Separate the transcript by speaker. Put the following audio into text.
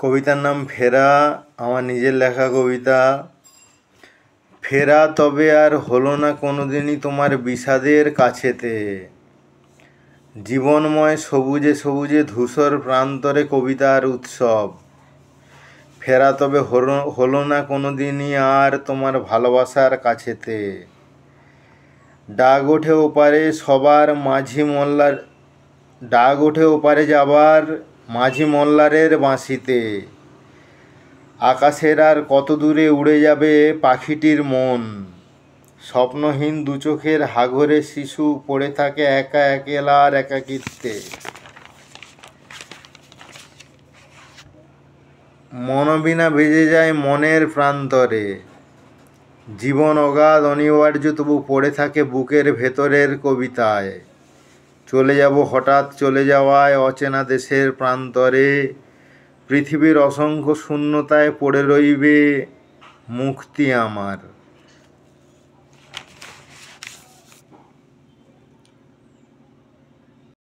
Speaker 1: কবিতার নাম ফেরা, আমার নিজের লেখা কবিতা। ফেরা তবে আর হলো না কোনোদিনই তোমার বিষাদের কাছেতে, জীবনময় সবুজে সবুজে ধূসর প্রান্তরে কবিতার উৎসব। ফেরা তবে হলো না কোনোদিনই আর তোমার ভালোবাসার কাছেতে। ডাক ওঠে ওপারে সবার মাঝি মোল্লার, ডাক ওঠে ওপারে যাবার মাঝি মোল্লারের বাঁশিতে। আকাশের আর কত দূরে উড়ে যাবে পাখিটির মন, স্বপ্নহীন দু চোখের হাঘরে শিশু পড়ে থাকে একা একেলার একাকিত্বে। মনবীণা বেজে যায় মনের প্রান্তরে, জীবন অগাধ অনিবার্য তবু পড়ে থাকে বুকের ভেতরের কবিতায়। চলে যাব হঠাৎ চলে যাওয়ায় অচেনা দেশের প্রান্তরে, পৃথিবীর অসংখ্য শূন্যতায় পড়ে রইবে মুক্তি আমার।